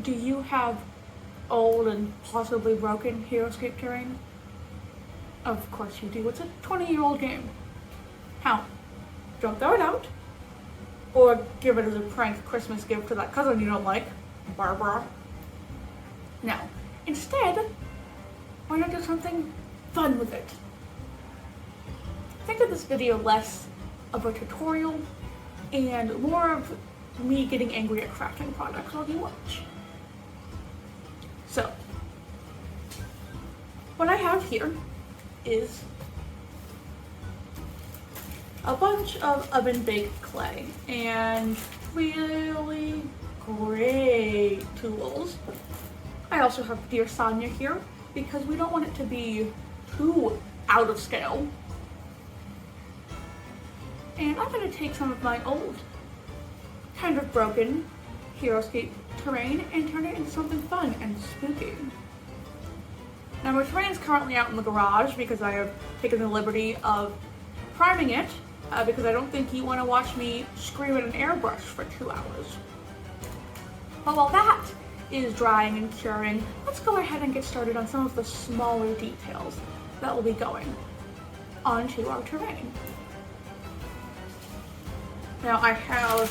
Do you have old and possibly broken HeroScape terrain? Of course you do. It's a 20-year-old game. How? Don't throw it out. Or give it as a prank Christmas gift to that cousin you don't like, Barbara. No. Instead, why not do something fun with it? Think of this video less of a tutorial and more of me getting angry at crafting products while you watch. So, what I have here is a bunch of oven baked clay and really great tools. I also have Dear Sonia here because we don't want it to be too out of scale. And I'm going to take some of my old, kind of broken HeroScape terrain and turn it into something fun and spooky. Now my terrain is currently out in the garage because I have taken the liberty of priming it because I don't think you want to watch me scream at an airbrush for 2 hours. But while that is drying and curing, let's go ahead and get started on some of the smaller details that will be going onto our terrain. Now I have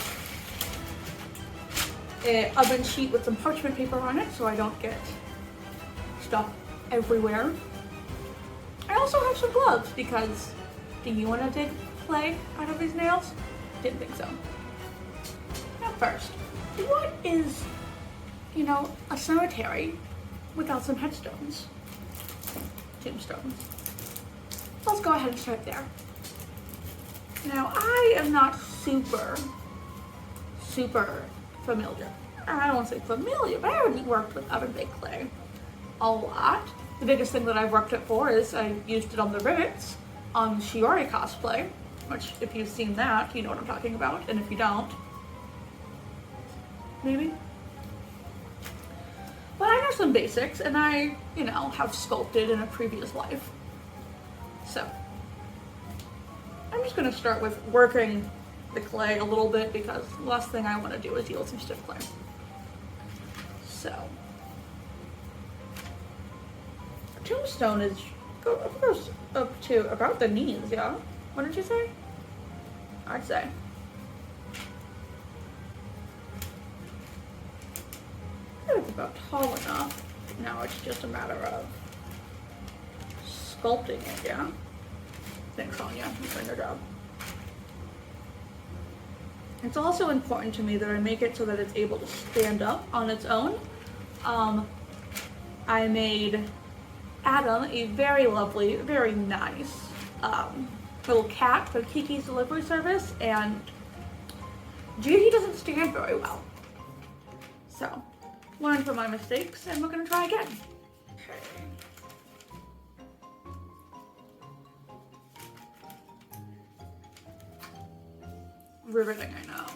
an oven sheet with some parchment paper on it so I don't get stuff everywhere. I also have some gloves because do you want to dig clay out of these nails? Didn't think so. Now first, what is, a cemetery without some headstones? Tombstones. Let's go ahead and start there. Now I am not super familiar. I don't want to say familiar, but I already worked with oven baked clay a lot. The biggest thing that I've worked it for is I used it on the rivets on Shiori cosplay, which if you've seen that, you know what I'm talking about, and if you don't, maybe. But I know some basics, and I, have sculpted in a previous life. So, I'm just gonna start with working the clay a little bit because the last thing I want to do is deal with some stiff clay. So, tombstone goes up to about the knees, yeah? What did you say? I'd say. It's about tall enough. Now it's just a matter of sculpting it, yeah? Thanks, Sonia. You've done your job. It's also important to me that I make it so that it's able to stand up on its own. I made Adam a very lovely, very nice little cat for Kiki's delivery service, and Gigi doesn't stand very well. So, learn from my mistakes, and we're gonna try again. Okay. Riveting, I know.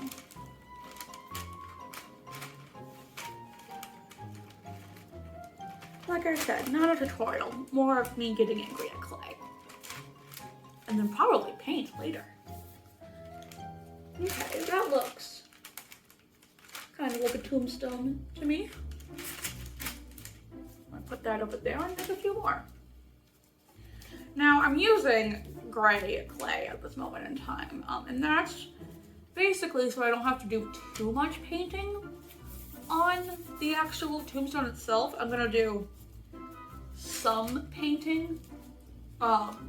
Like I said, not a tutorial, more of me getting angry at clay. And then probably paint later. Okay, that looks kind of like a tombstone to me. I'll put that over there and make a few more. Now I'm using gray clay at this moment in time, and that's basically so I don't have to do too much painting on the actual tombstone itself. I'm gonna do some painting,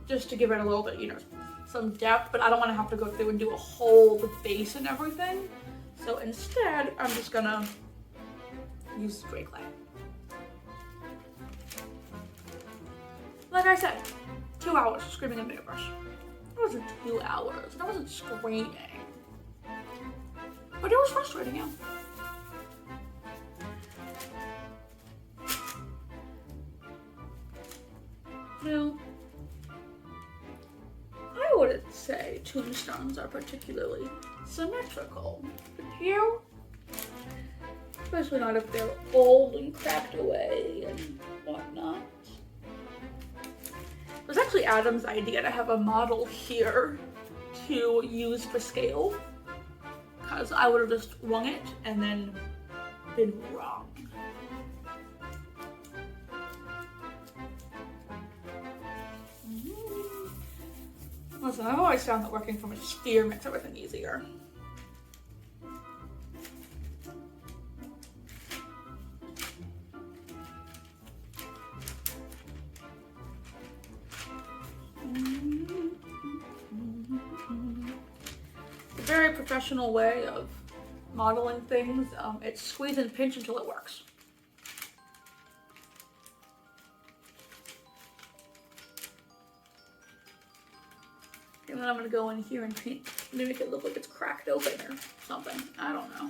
just to give it a little bit, some depth, but I don't want to have to go through and do a whole base and everything. So instead, I'm just gonna use gray clay. Like I said, 2 hours screaming at a brush. It wasn't 2 hours, I wasn't screaming. But it was frustrating, yeah. Now, I wouldn't say tombstones are particularly symmetrical. But you, especially not if they're old and cracked away and whatnot. It was actually Adam's idea to have a model here to use for scale, because I would have just wung it and then been wrong. Listen, I've always found that working from a sphere makes everything easier. A very professional way of modeling things. It's squeeze and pinch until it works. And then I'm gonna go in here and paint to make it look like it's cracked open or something. I don't know.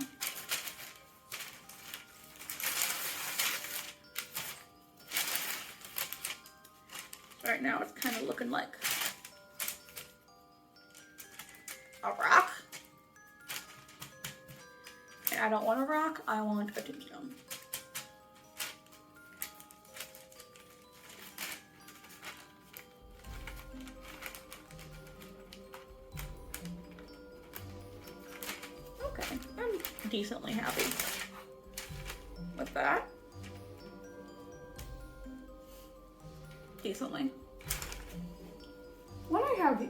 Right now it's kind of looking like a rock. And I don't want a rock, I want a tombstone. Okay, I'm decently happy with that. Decently. What I have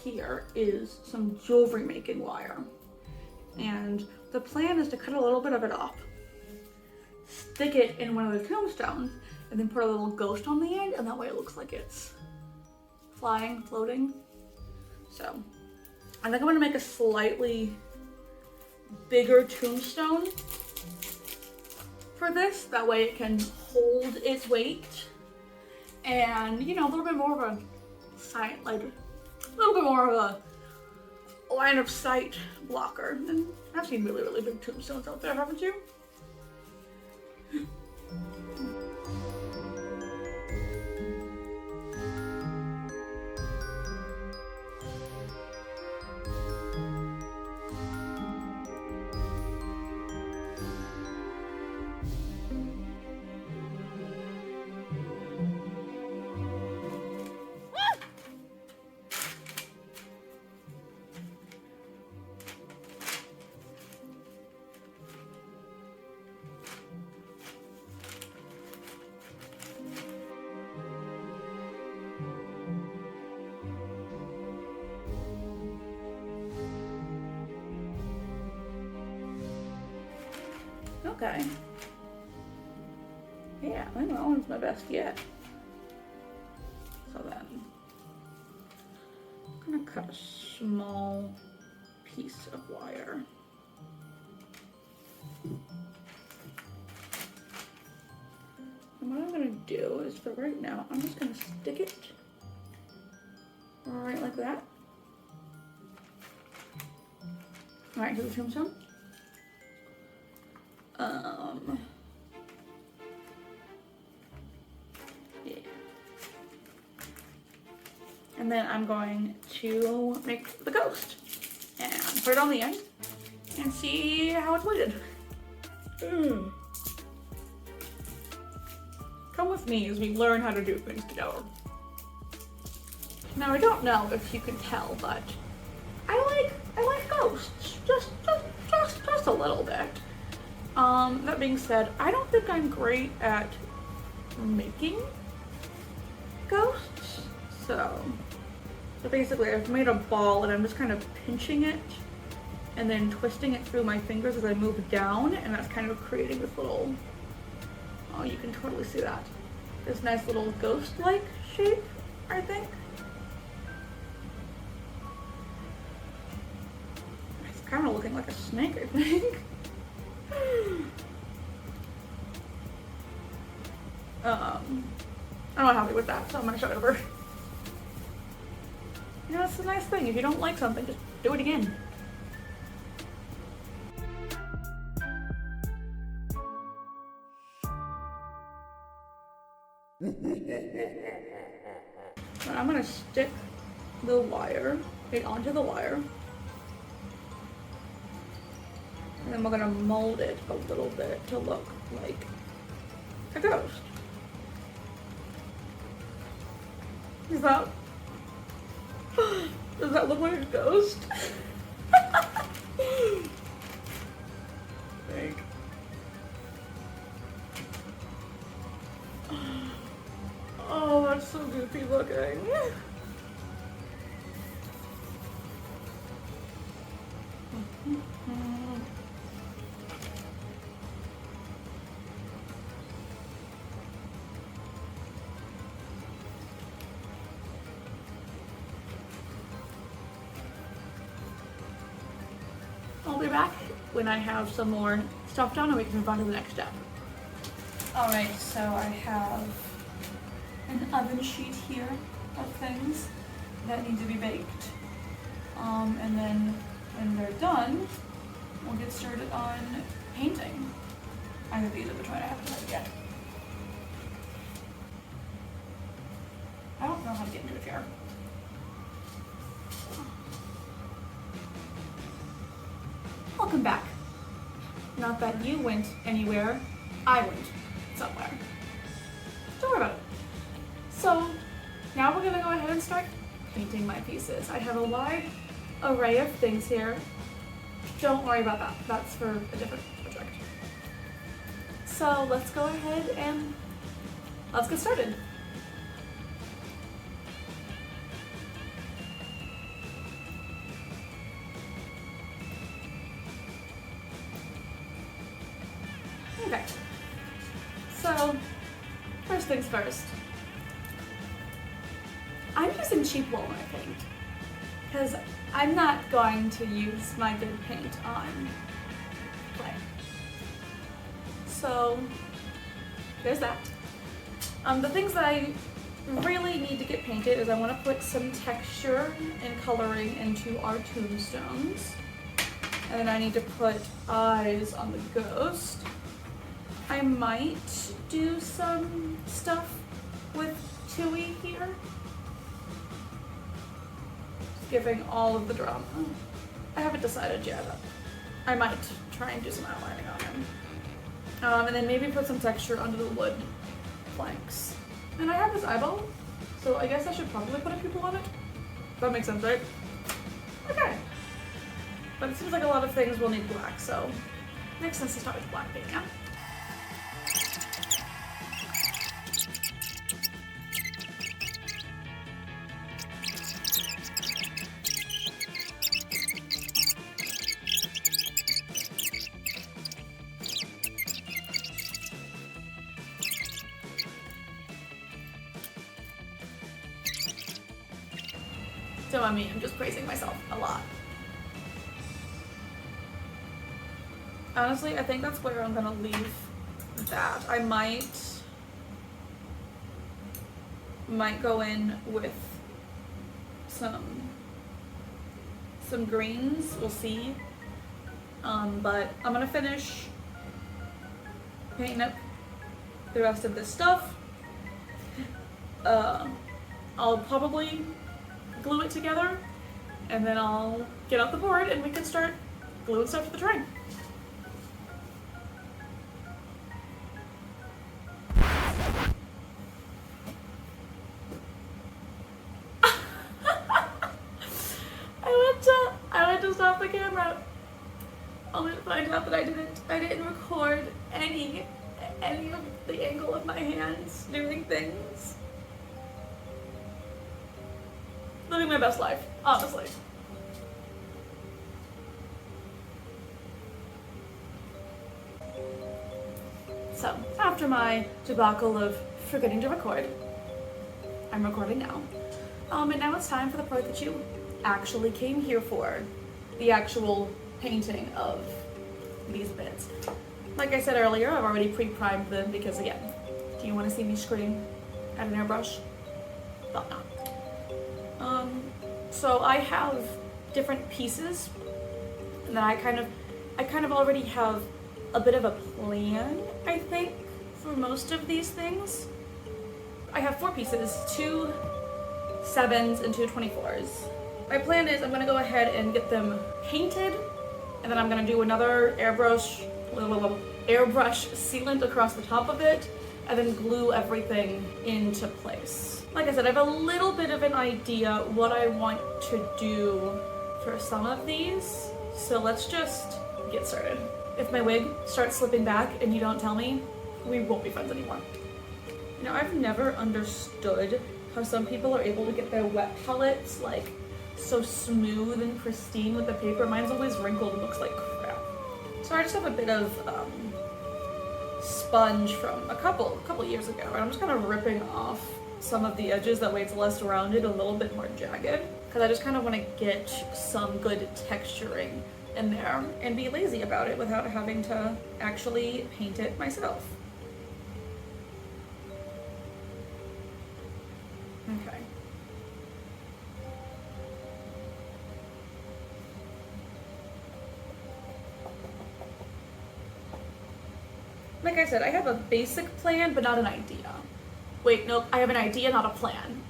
here is some jewelry making wire, and the plan is to cut a little bit of it off, stick it in one of the tombstones, and then put a little ghost on the end, and that way it looks like it's flying, floating. So I think I'm gonna make a slightly bigger tombstone for this, that way it can hold its weight. And, you know, a little bit more of a sight, like a little bit more of a line of sight blocker. And I've seen really, really big tombstones out there, haven't you? Okay. Yeah, I think that one's my best yet. So then, I'm gonna cut a small piece of wire. And what I'm gonna do is, for right now, I'm just gonna stick it right like that. All right, here's the tombstone. Yeah. And then I'm going to make the ghost and put it on the end and see how it's weighted. Come with me as we learn how to do things together. Now I don't know if you can tell, but I like ghosts, just a little bit. That being said, I don't think I'm great at making ghosts. So basically I've made a ball and I'm just kind of pinching it and then twisting it through my fingers as I move down, and that's kind of creating this little, oh, you can totally see that. This nice little ghost-like shape, I think. It's kind of looking like a snake, I think. I'm not happy with that, so I'm gonna start over. You know, that's a nice thing. If you don't like something, just do it again. So I'm gonna stick the wire right onto the wire. And then we're gonna mold it a little bit to look like a ghost. Does that look like a ghost? looking. I'll be back when I have some more stuff done and we can move on to the next step. Alright, so I have an oven sheet here of things that need to be baked. And then when they're done, we'll get started on painting. Either these are which one I haven't decided yet. I don't know how to get into a chair. Welcome back. Not that you went anywhere, I went somewhere. Don't worry about it. So now we're gonna go ahead and start painting my pieces. I have a wide array of things here. Don't worry about that. That's for a different project. So let's go ahead and let's get started. Okay, so first things first. I'm using cheap walnut paint because I'm not going to use my good paint on clay. So there's that. The things that I really need to get painted is I want to put some texture and coloring into our tombstones. And then I need to put eyes on the ghost. I might do some stuff with Tui here. Just giving all of the drama. I haven't decided yet. I might try and do some outlining on him. And then maybe put some texture under the wood planks. And I have this eyeball, so I guess I should probably put a pupil on it. That makes sense, right? Okay. But it seems like a lot of things will need black, so it makes sense to start with black paint now. So I mean, I'm just praising myself a lot. Honestly, I think that's where I'm gonna leave that. I might go in with some greens, we'll see. But I'm gonna finish painting up the rest of this stuff. I'll probably glue it together, and then I'll get out the board and we can start gluing stuff to the train. I went to stop the camera only to find out that I didn't record any of the angle of my hands doing things. Living my best life, honestly. So, after my debacle of forgetting to record, I'm recording now. And now it's time for the part that you actually came here for, the actual painting of these bits. Like I said earlier, I've already pre-primed them because, again, do you want to see me scream at an airbrush? Thought not. So I have different pieces, and then I kind of already have a bit of a plan, I think, for most of these things. I have 4 pieces, 2 7s and 2 24s. My plan is I'm gonna go ahead and get them painted, and then I'm gonna do another airbrush sealant across the top of it, and then glue everything into place. Like I said, I have a little bit of an idea what I want to do for some of these, so let's just get started. If my wig starts slipping back and you don't tell me, we won't be friends anymore. Now, I've never understood how some people are able to get their wet palettes like so smooth and pristine with the paper. Mine's always wrinkled and looks like crap. So I just have a bit of sponge from a couple years ago, and I'm just kind of ripping off some of the edges, that way it's less rounded, a little bit more jagged, because I just kind of want to get some good texturing in there and be lazy about it without having to actually paint it myself. Okay. Like I said, I have a basic plan, but not an idea. Wait, nope, I have an idea, not a plan.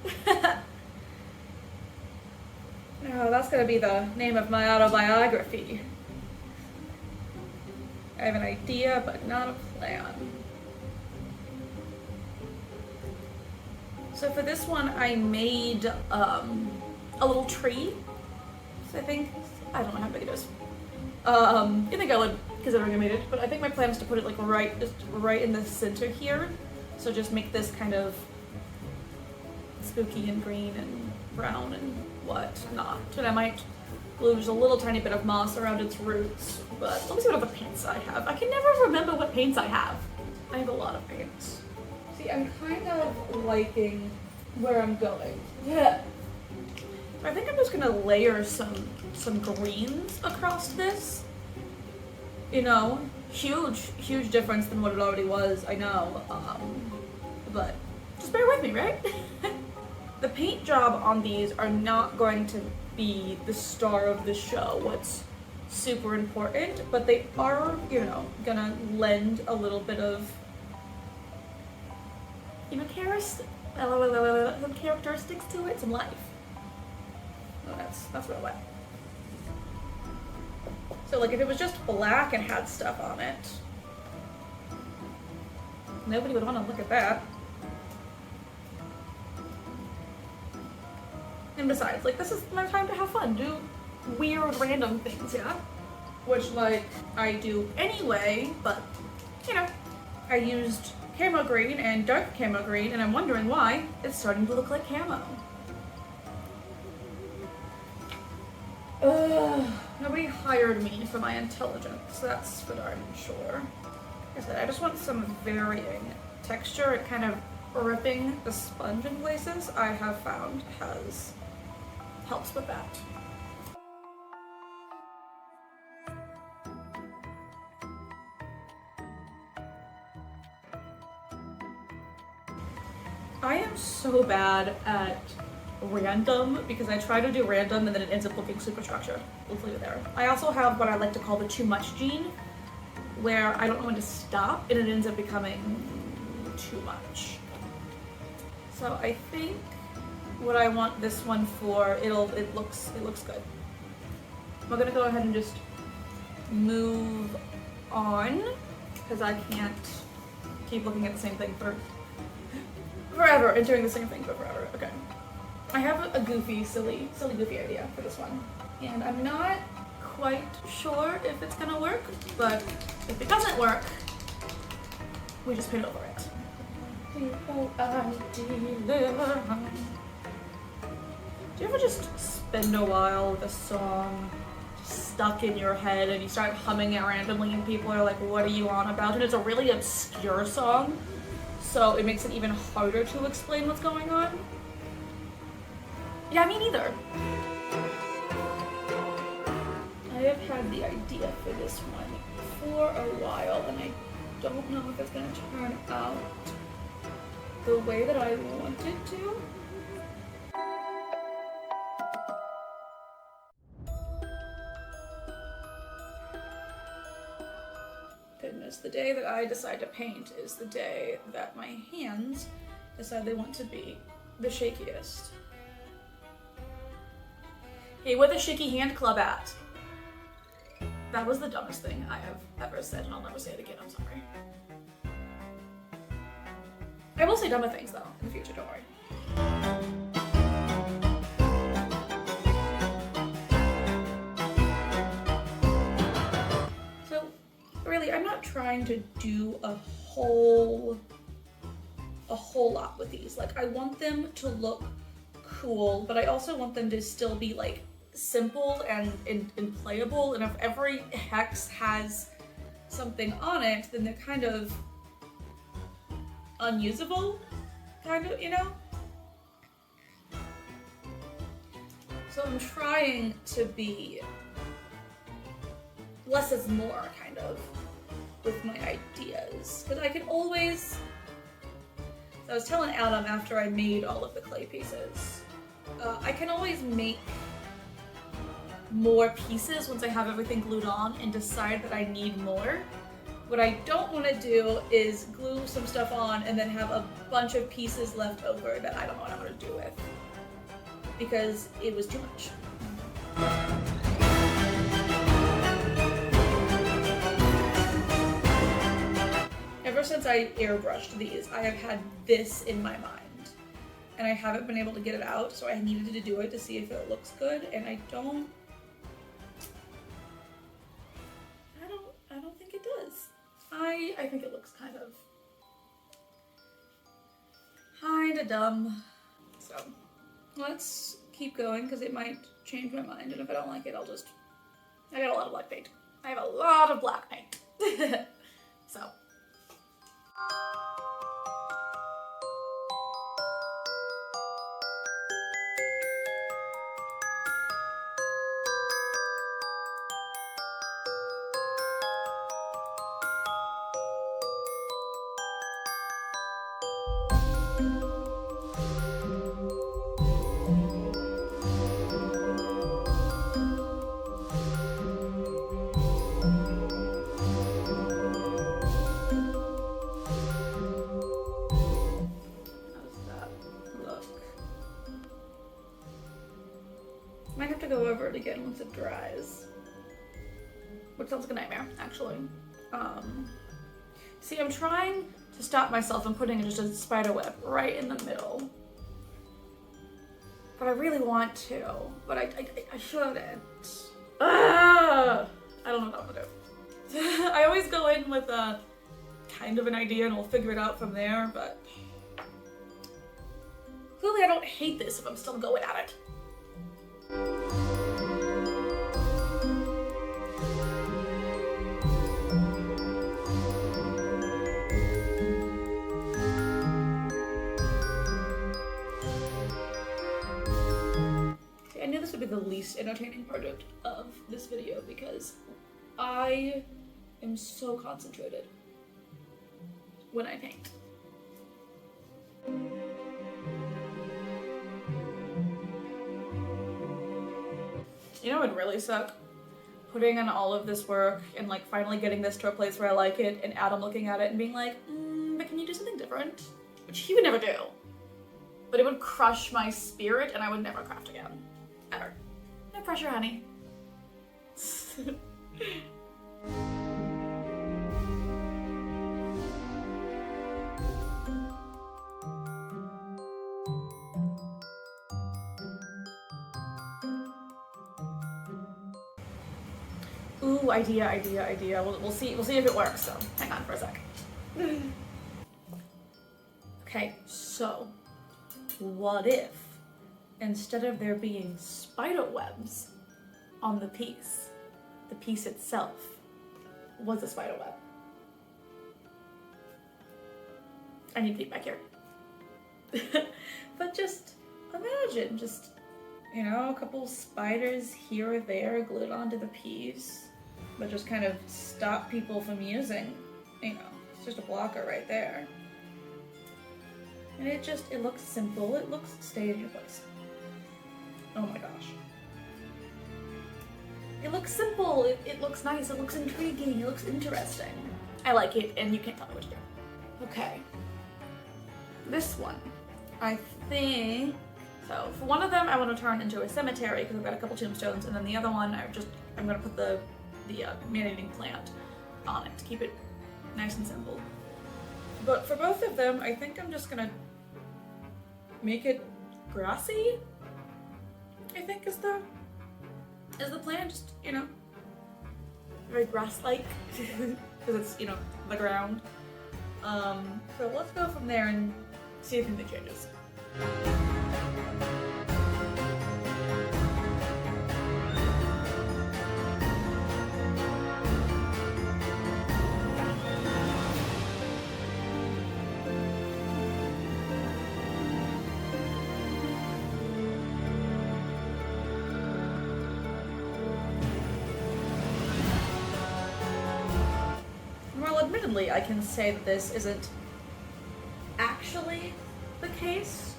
Oh, that's gonna be the name of my autobiography. I have an idea, but not a plan. So for this one, I made a little tree. So I think, I don't know how big it is. I think I would considering I made it, but I think my plan is to put it like right in the center here. So just make this kind of spooky and green and brown and whatnot. And I might lose a little tiny bit of moss around its roots, but let me see what other paints I have. I can never remember what paints I have. I have a lot of paints. See, I'm kind of liking where I'm going. Yeah. I think I'm just gonna layer some greens across this. You know, huge difference than what it already was, I know. But just bear with me, right? The paint job on these are not going to be the star of the show, what's super important, but they are, you know, gonna lend a little bit of, you know, some characteristics to it, some life. Oh, that's real wet. So like if it was just black and had stuff on it, nobody would want to look at that. And besides, like, this is my time to have fun, do weird random things, yeah? Which, like, I do anyway, but, you know, I used camo green and dark camo green, and I'm wondering why it's starting to look like camo. Nobody hired me for my intelligence, that's for darn sure. Like I said, I just want some varying texture, and kind of ripping the sponge in places I have found helps with that. I am so bad at random because I try to do random and then it ends up looking super structured. Let's leave it there. I also have what I like to call the too much gene, where I don't know when to stop and it ends up becoming too much. So I think what I want this one for, it looks good. I'm gonna go ahead and just move on because I can't keep looking at the same thing for forever and doing the same thing for forever. Okay. I have a goofy, silly goofy idea for this one. And I'm not quite sure if it's gonna work, but if it doesn't work, we just paint over it. Do you ever just spend a while with a song stuck in your head and you start humming it randomly and people are like, what are you on about? And it's a really obscure song, so it makes it even harder to explain what's going on? Yeah, me neither. I have had the idea for this one for a while and I don't know if it's gonna turn out the way that I want it to. Goodness, the day that I decide to paint is the day that my hands decide they want to be the shakiest. Hey, where the shaky hand club at? That was the dumbest thing I have ever said, and I'll never say it again, I'm sorry. I will say dumber things, though, in the future, don't worry. So, really, I'm not trying to do a whole a whole lot with these. Like, I want them to look cool, but I also want them to still be like simple and playable. And if every hex has something on it, then they're kind of unusable, kind of, you know? So I'm trying to be less is more, kind of, with my ideas. Because I can always... So I was telling Adam after I made all of the clay pieces, I can always make more pieces once I have everything glued on and decide that I need more. What I don't want to do is glue some stuff on and then have a bunch of pieces left over that I don't know what I'm going to do with, because it was too much. Ever since I airbrushed these, I have had this in my mind, and I haven't been able to get it out, so I needed to do it to see if it looks good, and I don't think it does. I think it looks kind of dumb. So let's keep going, because it might change my mind, and if I don't like it, I got a lot of black paint. I have a lot of black paint. So. Might have to go over it again once it dries, which sounds like a nightmare, actually. See, I'm trying to stop myself from putting just a spider web right in the middle, but I really want to, but I shouldn't. I don't know what I'm gonna do. I always go in with a kind of an idea and we'll figure it out from there, but clearly I don't hate this if I'm still going at it. See, I knew this would be the least entertaining project of this video because I am so concentrated when I paint. You know what would really suck? Putting in all of this work and like finally getting this to a place where I like it, and Adam looking at it and being like, but can you do something different? Which he would never do. But it would crush my spirit and I would never craft again. Ever. No pressure, honey. Ooh, idea. We'll see if it works, so hang on for a sec. Okay, so what if instead of there being spider webs on the piece itself was a spider web? I need feedback here. But just imagine, you know, a couple spiders here or there glued onto the piece, but just kind of stop people from using, you know, it's just a blocker right there. And it looks simple, it looks stay in your place. Oh my gosh. It looks simple, it looks nice, it looks intriguing, it looks interesting. I like it, and you can't tell me what to do. Okay. This one, I think, so for one of them I want to turn into a cemetery because I've got a couple tombstones, and then the other one I'm gonna put the man-eating plant on it to keep it nice and simple. But for both of them, I think I'm just gonna make it grassy, I think is the plan, just, you know, very grass-like, because it's, you know, the ground. So let's go from there, and see if anything changes. Well, admittedly, I can say that this isn't actually the case.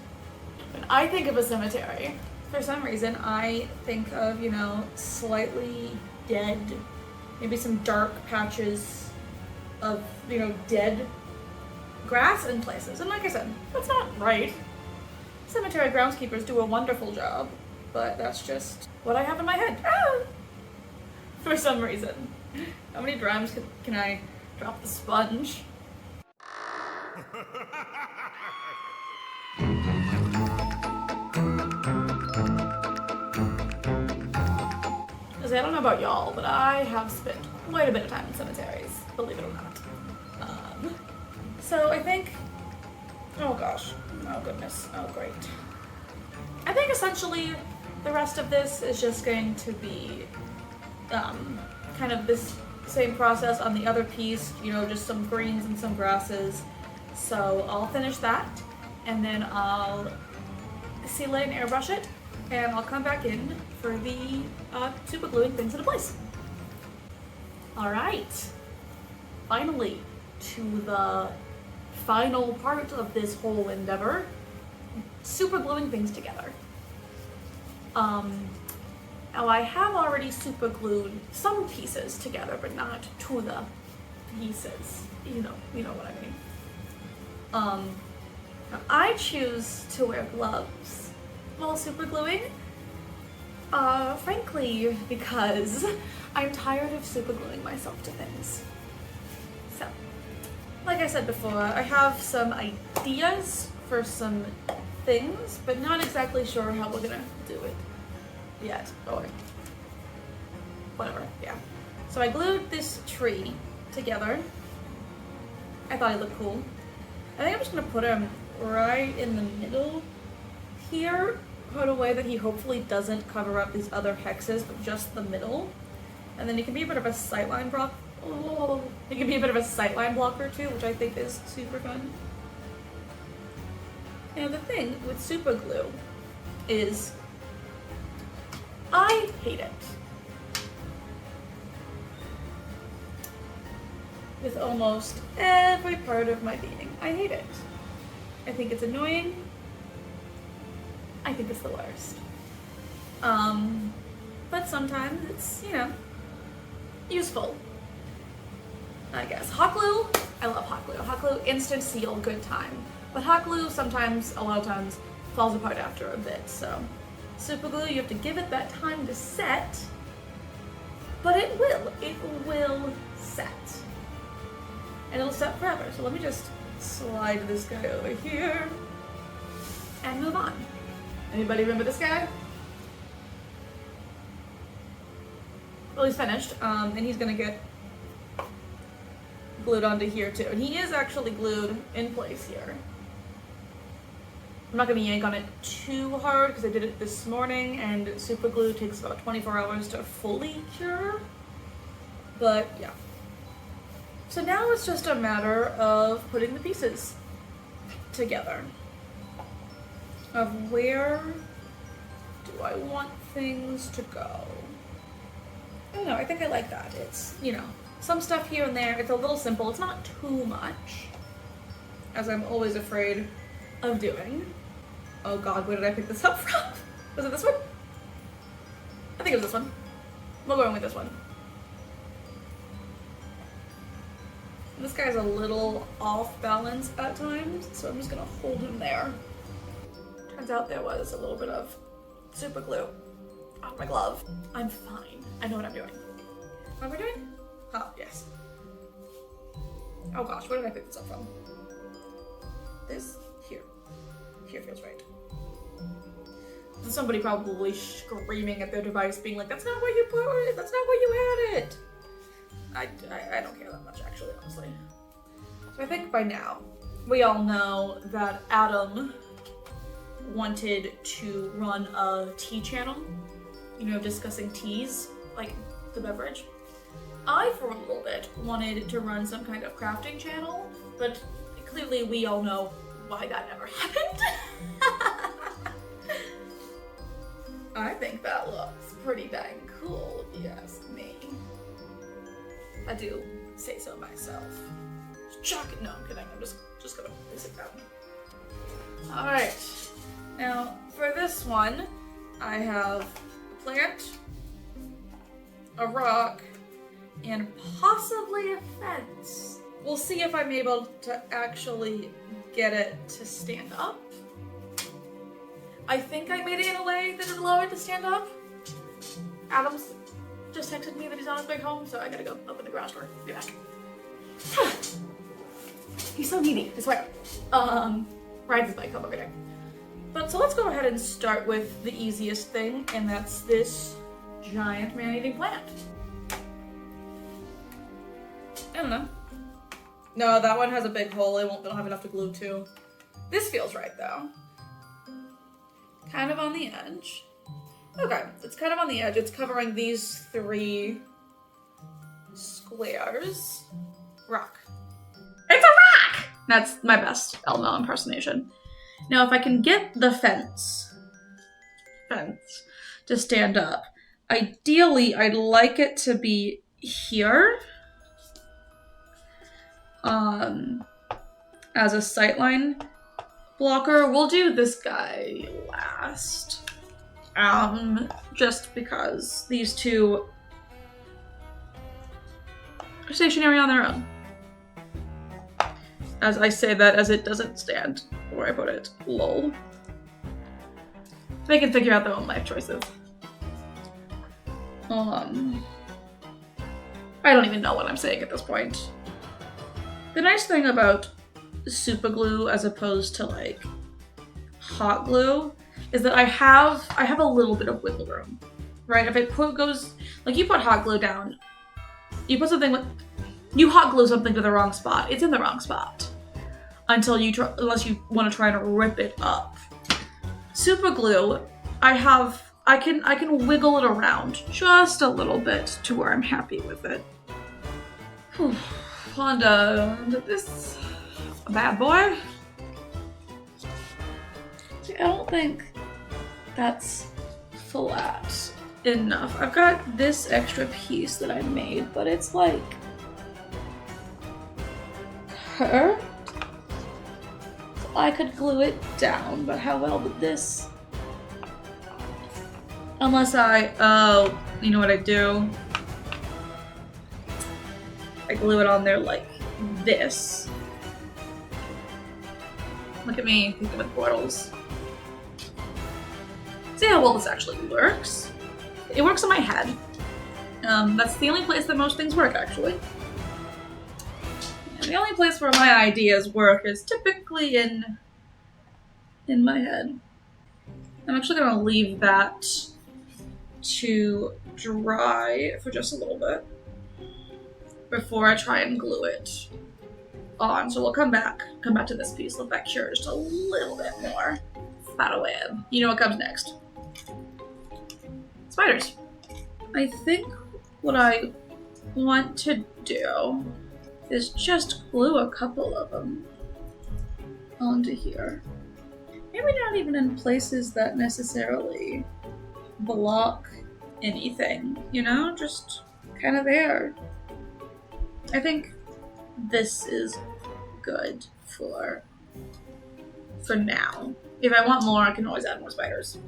When I think of a cemetery, for some reason, I think of, you know, slightly dead, maybe some dark patches of, you know, dead grass in places. And like I said, that's not right. Cemetery groundskeepers do a wonderful job, but that's just what I have in my head. For some reason. How many times can I drop the sponge? Because I don't know about y'all, but I have spent quite a bit of time in cemeteries, believe it or not. So I think, oh gosh, oh goodness, oh great. I think essentially the rest of this is just going to be kind of this same process on the other piece, you know, just some greens and some grasses. So I'll finish that, and then I'll seal it and airbrush it, and I'll come back in for the super gluing things into place. All right, finally to the final part of this whole endeavor, super gluing things together. Now I have already super glued some pieces together, but not to the pieces. You know what I mean. Now I choose to wear gloves while super gluing. Frankly, because I'm tired of super gluing myself to things. So, like I said before, I have some ideas for some things, but not exactly sure how we're gonna do it yet, or whatever, yeah. So I glued this tree together. I thought it looked cool. I think I'm just gonna put him right in the middle here, put a way that he hopefully doesn't cover up these other hexes, but just the middle. And then he can be a bit of a sightline block. Oh, he can be a bit of a sightline blocker too, which I think is super fun. And the thing with super glue is I hate it. With almost every part of my being. I hate it. I think it's annoying. I think it's the worst. But sometimes it's, you know, useful, I guess. Hot glue, I love hot glue. Hot glue, instant seal, good time. But hot glue sometimes, a lot of times, falls apart after a bit, so. Super glue, you have to give it that time to set, but it will set. And it'll set forever. So let me just slide this guy over here and move on. Anybody remember this guy? Well, he's finished, and he's gonna get glued onto here too. And he is actually glued in place here. I'm not gonna yank on it too hard because I did it this morning, and super glue takes about 24 hours to fully cure. But yeah. So now it's just a matter of putting the pieces together. Of where do I want things to go? I don't know, I think I like that. It's, you know, some stuff here and there. It's a little simple. It's not too much, as I'm always afraid of doing. Oh god, where did I pick this up from? Was it this one? I think it was this one. We're going with this one. This guy's a little off balance at times, so I'm just gonna hold him there. Turns out there was a little bit of super glue on my glove. I'm fine. I know what I'm doing. What am I doing? Oh, yes. Oh gosh, where did I pick this up from? This? Here. Here feels right. Somebody probably screaming at their device being like, that's not where you put it, that's not where you had it. I don't care that much actually, honestly. So I think by now we all know that Adam wanted to run a tea channel, you know, discussing teas, like the beverage. I, for a little bit, wanted to run some kind of crafting channel, but clearly we all know why that never happened. I think that looks pretty dang cool, if you ask me. I do say so myself. Chuck it. No, I'm kidding. I'm just gonna place it down. Alright. Now, for this one, I have a plant, a rock, and possibly a fence. We'll see if I'm able to actually get it to stand up. I think I made it in a way that would allow it to stand up. Adam's just texted me that he's on his way home, so I gotta go open the garage door. Be back. He's so needy, I swear. Rides his bike home every day. But so let's go ahead and start with the easiest thing, and that's this giant man-eating plant. I don't know. No, that one has a big hole. I don't have enough to glue to. This feels right though. Kind of on the edge. Okay, it's kind of on the edge. It's covering these 3 squares. Rock. It's a rock! That's my best Elmo impersonation. Now, if I can get the fence to stand up, ideally, I'd like it to be here, as a sightline blocker. We'll do this guy last, just because these two are stationary on their own. As I say that, as it doesn't stand where I put it. Lol. They can figure out their own life choices. I don't even know what I'm saying at this point. The nice thing about super glue as opposed to like hot glue is that I have a little bit of wiggle room, right? If it goes, like you put hot glue down, you hot glue something to the wrong spot, it's in the wrong spot. Unless you want to try and rip it up. Super glue, I can wiggle it around just a little bit to where I'm happy with it. On to this bad boy. See, I don't think that's flat enough. I've got this extra piece that I made, but it's like her. I could glue it down, but how well would this? Unless you know what I do? I glue it on there like this. Look at me, thinking with portals. See how well this actually works. It works in my head. That's the only place that most things work, actually. And the only place where my ideas work is typically in my head. I'm actually gonna leave that to dry for just a little bit before I try and glue it on. So we'll come back to this piece, let that cure just a little bit more. Spiderweb. You know what comes next. Spiders. I think what I want to do is just glue a couple of them onto here. Maybe not even in places that necessarily block anything, you know? Just kind of there. I think this is good for now. If I want more, I can always add more spiders.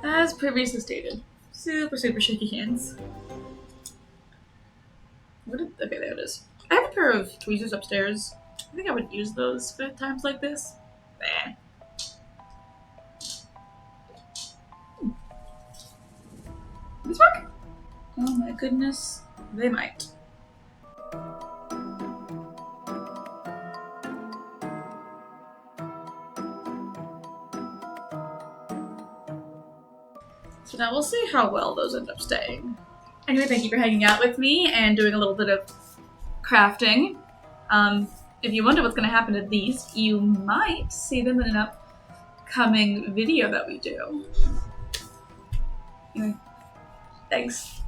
As previously stated, super shaky hands. Okay, there it is. I have a pair of tweezers upstairs. I think I would use those for times like this. Nah. These work? Oh my goodness, they might. So now we'll see how well those end up staying. Anyway, thank you for hanging out with me and doing a little bit of crafting. If you wonder what's going to happen to these, you might see them in an upcoming video that we do. Anyway, thanks.